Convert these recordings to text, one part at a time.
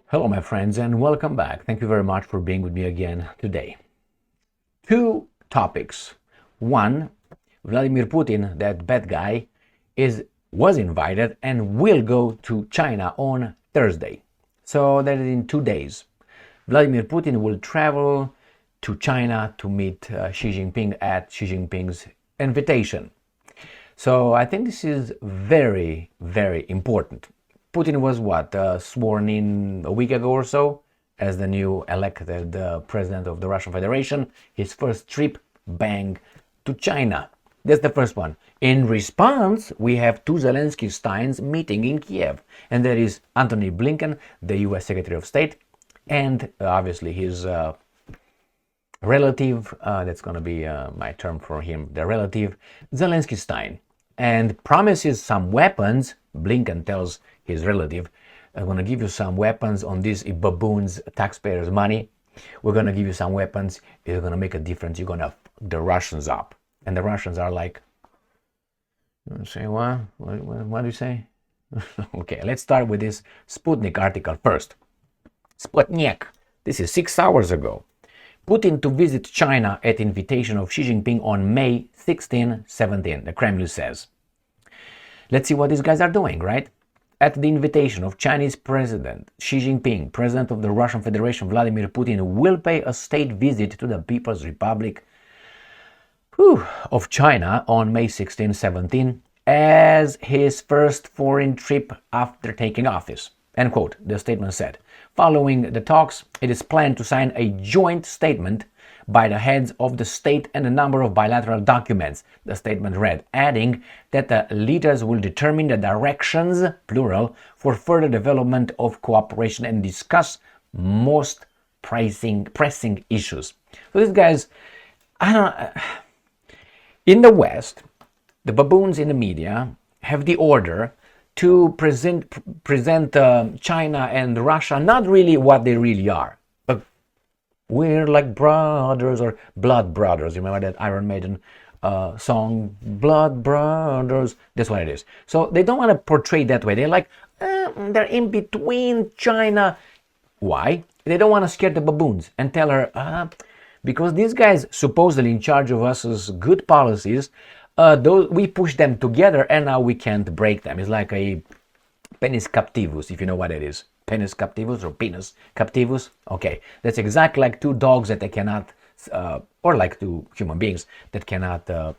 Hello, my friends, and welcome back. Thank you very much for being with me again today. Two topics. One, Vladimir Putin, that bad guy, was invited and will go to China on Thursday. So that is in 2 days. Vladimir Putin will travel to China to meet Xi Jinping at Xi Jinping's invitation. So I think this is very, very important. Putin was sworn in a week ago or so as the new elected president of the Russian Federation. His first trip, bang, to China. That's the first one. In response, we have two Zelensky-steins meeting in Kiev. And there is Antony Blinken, the US Secretary of State, and obviously his relative, that's going to be my term for him, the relative, Zelensky-stein, and promises some weapons. Blinken tells his relative, I'm going to give you some weapons on these baboons, taxpayers' money. We're going to give you some weapons. It's going to make a difference. You're going to f the Russians up. And the Russians are like, you say what? What do you say? Okay, let's start with this Sputnik article first. Sputnik. This is 6 hours ago. Putin to visit China at invitation of Xi Jinping on May 16, 17, the Kremlin says. Let's see what these guys are doing, right? At the invitation of Chinese President Xi Jinping, President of the Russian Federation Vladimir Putin will pay a state visit to the People's Republic of China on May 16-17 as his first foreign trip after taking office. End quote, the statement said. Following the talks, it is planned to sign a joint statement by the heads of the state and a number of bilateral documents, the statement read, adding that the leaders will determine the directions, plural, for further development of cooperation and discuss most pressing issues. So these guys, in the West, the baboons in the media have the order to present China and Russia not really what they really are. But we're like brothers or blood brothers. You remember that Iron Maiden song, Blood Brothers? That's what it is. So they don't want to portray it that way. They're like, they're in between China. Why? They don't want to scare the baboons and tell her, because these guys supposedly in charge of us good policies, we push them together and now we can't break them. It's like a penis captivus, if you know what it is. Penis captivus or penis captivus. Okay, that's exactly like two dogs that they cannot, or like two human beings that cannot. All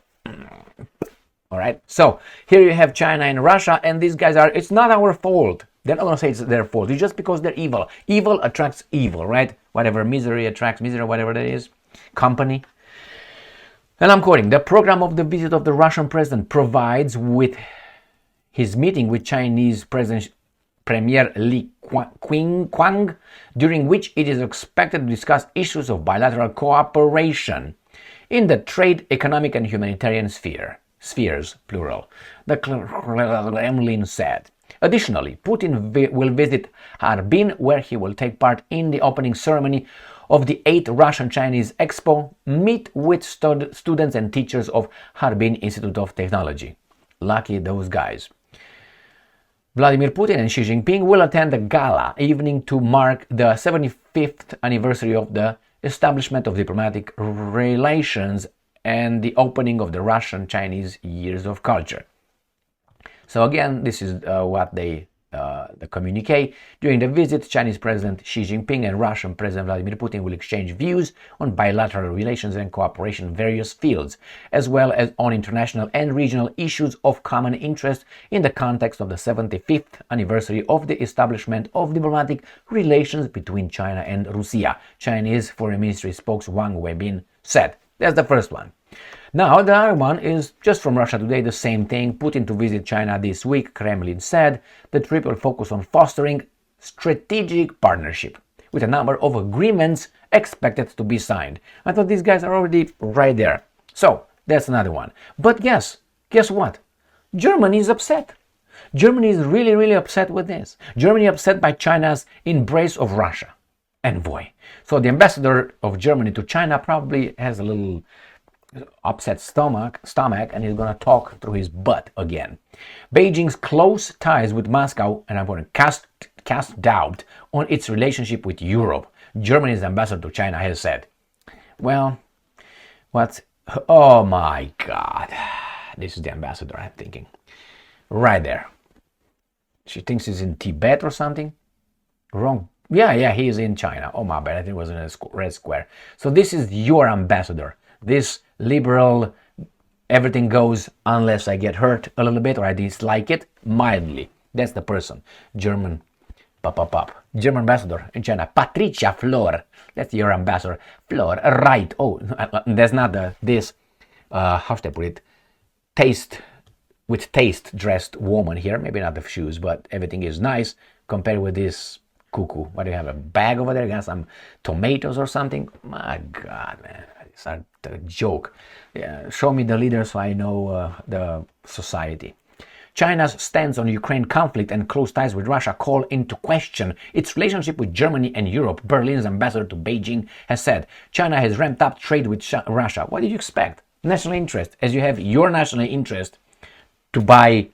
right, so here you have China and Russia, and these guys are, it's not our fault. They're not going to say it's their fault. It's just because they're evil. Evil attracts evil, right? Whatever, misery attracts misery, whatever that is. Company. And I'm quoting, the program of the visit of the Russian president provides with his meeting with Chinese President Premier Li Qiang, during which it is expected to discuss issues of bilateral cooperation in the trade, economic and humanitarian spheres, plural, the Kremlin said. Additionally, Putin will visit Harbin, where he will take part in the opening ceremony of the 8th Russian-Chinese Expo, meet with students and teachers of Harbin Institute of Technology. Lucky those guys. Vladimir Putin and Xi Jinping will attend a gala evening to mark the 75th anniversary of the establishment of diplomatic relations and the opening of the Russian-Chinese Years of Culture. So again, this is what the communique. During the visit, Chinese President Xi Jinping and Russian President Vladimir Putin will exchange views on bilateral relations and cooperation in various fields, as well as on international and regional issues of common interest in the context of the 75th anniversary of the establishment of diplomatic relations between China and Russia, Chinese Foreign Ministry spokesman Wang Weibin said. That's the first one. Now, the other one is just from Russia Today, the same thing. Putin to visit China this week, Kremlin said. The trip will focus on fostering strategic partnership, with a number of agreements expected to be signed. I thought these guys are already right there. So, that's another one. But guess what? Germany is upset. Germany is really, really upset with this. Germany upset by China's embrace of Russia. Envoy. So the ambassador of Germany to China probably has a little upset stomach and he's going to talk through his butt again. Beijing's close ties with Moscow, and I'm going to cast doubt on its relationship with Europe. Germany's ambassador to China has said. Well, what? Oh my God. This is the ambassador, I'm thinking. Right there. She thinks he's in Tibet or something. Wrong. Yeah, he is in China. Oh my bad, I think it was in a red square. So this is your ambassador. This liberal, everything goes unless I get hurt a little bit or I dislike it mildly. That's the person. German. German ambassador in China. Patricia Flor. That's your ambassador. Flor. Right. Oh, that's not this, how should I put it? Taste dressed woman here. Maybe not the shoes, but everything is nice compared with this cuckoo. What do you have? A bag over there? Got some tomatoes or something? My God, man. It's a joke. Yeah, show me the leader so I know the society. China's stance on Ukraine conflict and close ties with Russia call into question its relationship with Germany and Europe. Berlin's ambassador to Beijing has said China has ramped up trade with Russia. What did you expect? National interest. As you have your national interest to buy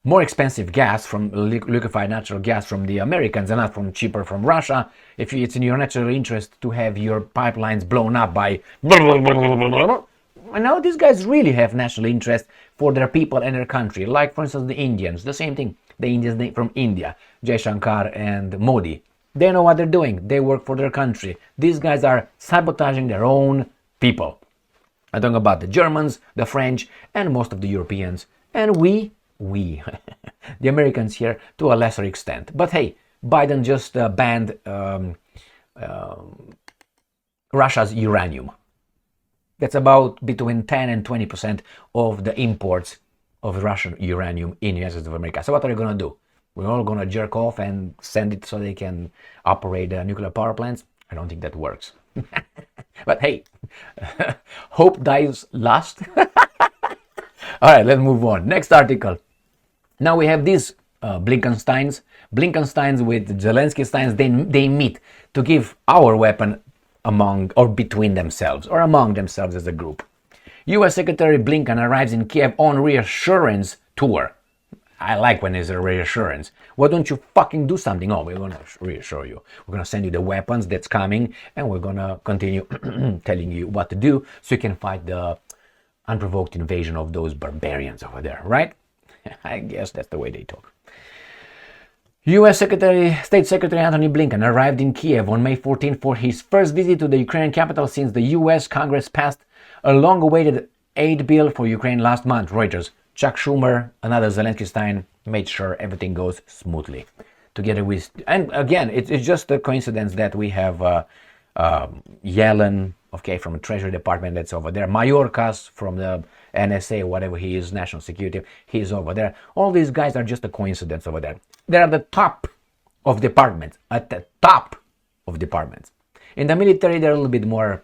more expensive gas from liquefied natural gas from the Americans and not from cheaper from Russia. If it's in your national interest to have your pipelines blown up by now these guys really have national interest for their people and their country. Like for instance the Indians, the same thing. The Indians from India, Jai Shankar and Modi. They know what they're doing. They work for their country. These guys are sabotaging their own people. I'm talking about the Germans, the French, and most of the Europeans. And we, the Americans here to a lesser extent. But hey, Biden just banned Russia's uranium. That's about between 10 and 20% of the imports of Russian uranium in the United States of America. So what are they going to do? We're all going to jerk off and send it so they can operate nuclear power plants? I don't think that works. But hey, hope dies last. All right, let's move on. Next article. Now we have these Blinkensteins with Zelensky-steins. They meet to give our weapon among or between themselves or among themselves as a group. U.S. Secretary Blinken arrives in Kiev on reassurance tour. I like when there's a reassurance. Why don't you fucking do something? Oh, we're going to reassure you. We're going to send you the weapons that's coming and we're going to continue telling you what to do so you can fight the unprovoked invasion of those barbarians over there, right? I guess that's the way they talk. U.S. State Secretary Antony Blinken arrived in Kiev on May 14 for his first visit to the Ukrainian capital since the U.S. Congress passed a long-awaited aid bill for Ukraine last month. Reuters. Chuck Schumer, another Zelensky-stein, made sure everything goes smoothly. Together with, and again, it's just a coincidence that we have Yellen, okay, from the Treasury Department that's over there. Mayorkas from the NSA, whatever he is, National Security, he's over there. All these guys are just a coincidence over there. They're at the top of departments, at the top of departments. In the military, they're a little bit more,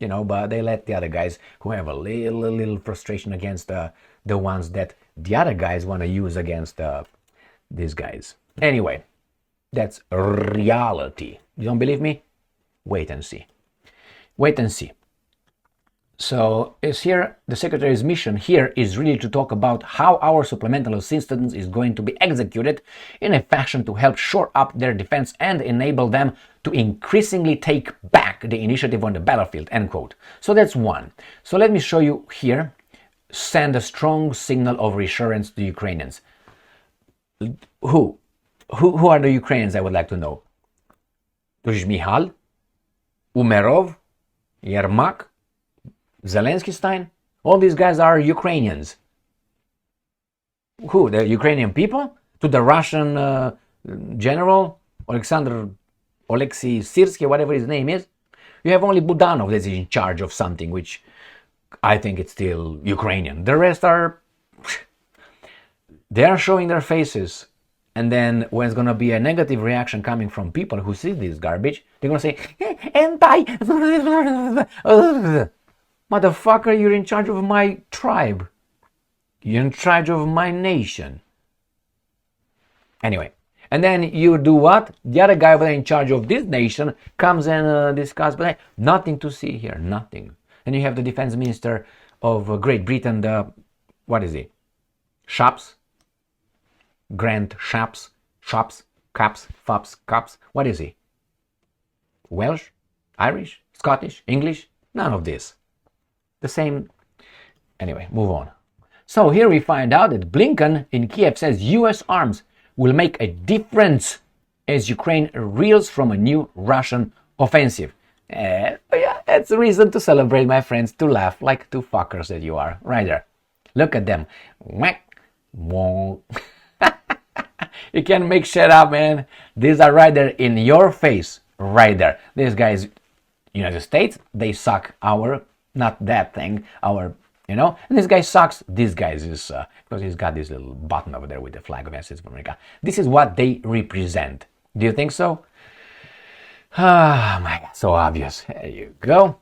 but they let the other guys who have a little frustration against the ones that the other guys want to use against these guys. Anyway, that's reality. You don't believe me? Wait and see. Wait and see. So is here the Secretary's mission here is really to talk about how our supplemental assistance is going to be executed in a fashion to help shore up their defense and enable them to increasingly take back the initiative on the battlefield, end quote. So that's one. So let me show you here. Send a strong signal of reassurance to Ukrainians. Who are the Ukrainians, I would like to know? Mihal, Umerov, Yermak, Zelensky-stein? All these guys are Ukrainians. Who? The Ukrainian people? To the Russian general, Alexei Sirsky, whatever his name is? You have only Budanov that's in charge of something, which I think it's still Ukrainian. The rest are, they're showing their faces. And then when it's going to be a negative reaction coming from people who see this garbage, they're going to say, anti, motherfucker, you're in charge of my tribe. You're in charge of my nation. Anyway, and then you do what? The other guy in charge of this nation comes and discusses, but nothing to see here, nothing. And you have the defense minister of Great Britain, what is he? Shapps? Grant Shapps? Caps, fops, cops. What is he? Welsh? Irish? Scottish? English? None of this. The same. Anyway, move on. So here we find out that Blinken in Kiev says US arms will make a difference as Ukraine reels from a new Russian offensive. Yeah, it's a reason to celebrate, my friends, to laugh like two fuckers that you are. Right there. Look at them. You can't make shit up, man. These are right there in your face. Right there. These guys, United States, they suck our, not that thing, our, and this guy sucks. This guy is, because he's got this little button over there with the flag of the United States of America. This is what they represent. Do you think so? Ah, my God, so obvious. There you go.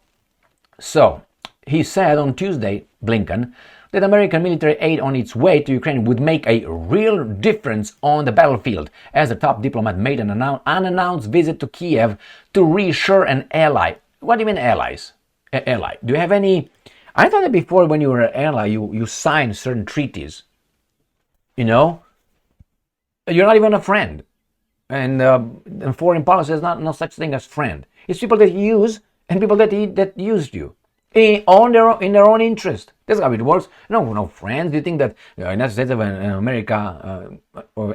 So, he said on Tuesday, Blinken, that American military aid on its way to Ukraine would make a real difference on the battlefield, as the top diplomat made an unannounced visit to Kiev to reassure an ally. What do you mean allies? Ally. Do you have any... I thought that before when you were an ally, you signed certain treaties. You're not even a friend. And foreign policy is not no such thing as friend. It's people that you use and people that used you in their own interest. That's how it works. No friends. Do you think that United States of America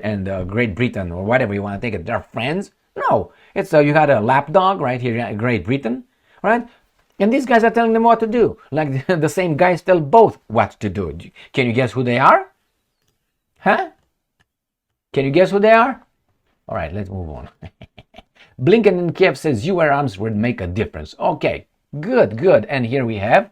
and Great Britain or whatever you want to take it, they're friends? No. It's you had a lapdog right here in Great Britain, right? And these guys are telling them what to do. Like the same guys tell both what to do. Can you guess who they are? Huh? Can you guess who they are? All right, let's move on. Blinken in Kiev says US arms would make a difference. Okay, good. And here we have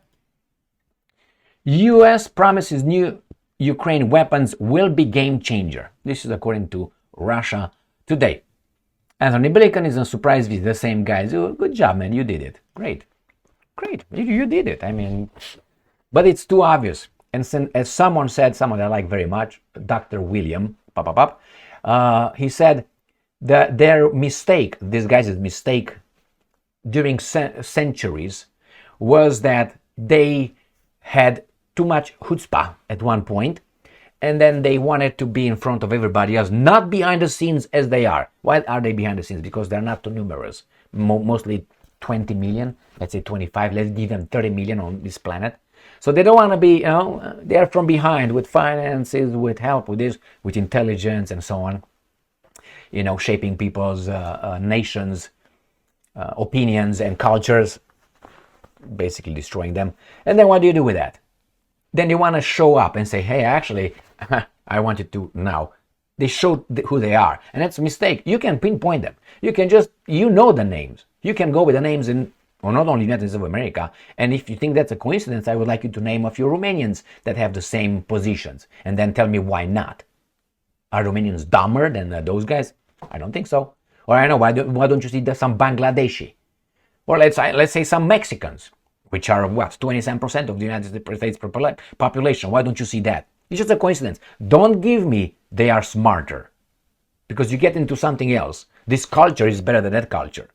US promises new Ukraine weapons will be game changer. This is according to Russia Today. Anthony Blinken is a surprise visit. The same guys. Oh, good job, man. You did it. Great. You did it. I mean, but it's too obvious. And as someone said, someone I like very much, Dr. William, he said, their mistake, this guy's mistake during centuries was that they had too much chutzpah at one point, and then they wanted to be in front of everybody else, not behind the scenes as they are. Why are they behind the scenes? Because they're not too numerous. Mostly 20 million, let's say 25, let's give them 30 million on this planet. So they don't want to be, they're from behind with finances, with help, with this, with intelligence and so on. Shaping people's nations, opinions and cultures, basically destroying them. And then what do you do with that? Then you want to show up and say, hey, actually, I want you to now. They show who they are. And that's a mistake. You can pinpoint them. You can just, the names. You can go with the names not only United States of America. And if you think that's a coincidence, I would like you to name a few Romanians that have the same positions. And then tell me why not. Are Romanians dumber than those guys? I don't think so. Or I know, why don't you see some Bangladeshi? Or let's say some Mexicans, which are 27% of the United States population. Why don't you see that? It's just a coincidence. Don't give me they are smarter, because you get into something else. This culture is better than that culture.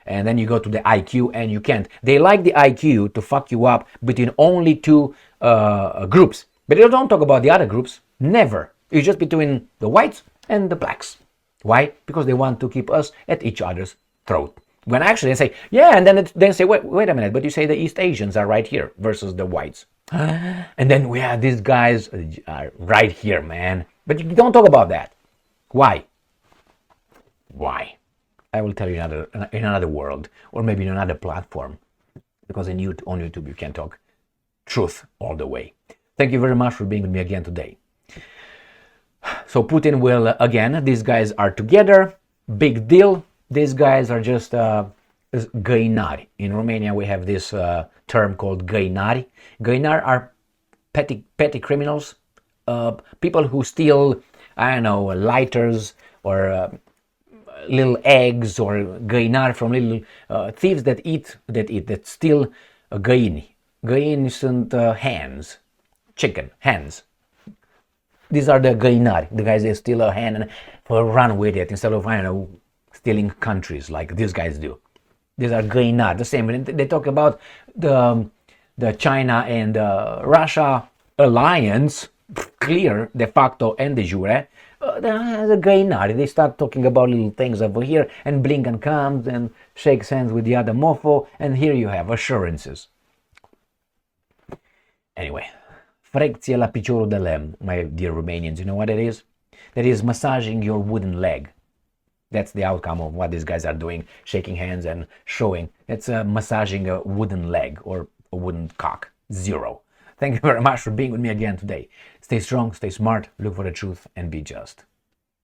And then you go to the IQ and you can't. They like the IQ to fuck you up between only two groups. But they don't talk about the other groups. Never. It's just between the whites and the blacks. Why? Because they want to keep us at each other's throat. When actually they say, yeah, and then they say, wait a minute, but you say the East Asians are right here versus the whites. And then we have these guys are right here, man. But you don't talk about that. Why? I will tell you in another world, or maybe in another platform. Because on YouTube you can talk truth all the way. Thank you very much for being with me again today. So Putin will, again, these guys are together, big deal. These guys are just găinari. In Romania, we have this term called găinari. Găinari are petty criminals, people who steal, lighters or little eggs, or găinari from little thieves that steal găini. Găini sunt hens, chicken, hens. These are the găinari, the guys that steal a hen and run with it instead of, stealing countries like these guys do. These are găinari, the same. They talk about the China and Russia alliance, clear de facto and de jure, The gray naughty, they start talking about little things over here, and Blinken comes and shakes hands with the other mofo, and here you have assurances. Anyway, frecție la piciorul de lemn, my dear Romanians, you know what it is? That is massaging your wooden leg. That's the outcome of what these guys are doing, shaking hands and showing. It's massaging a wooden leg or a wooden cock. Zero. Thank you very much for being with me again today. Stay strong, stay smart, look for the truth, and be just.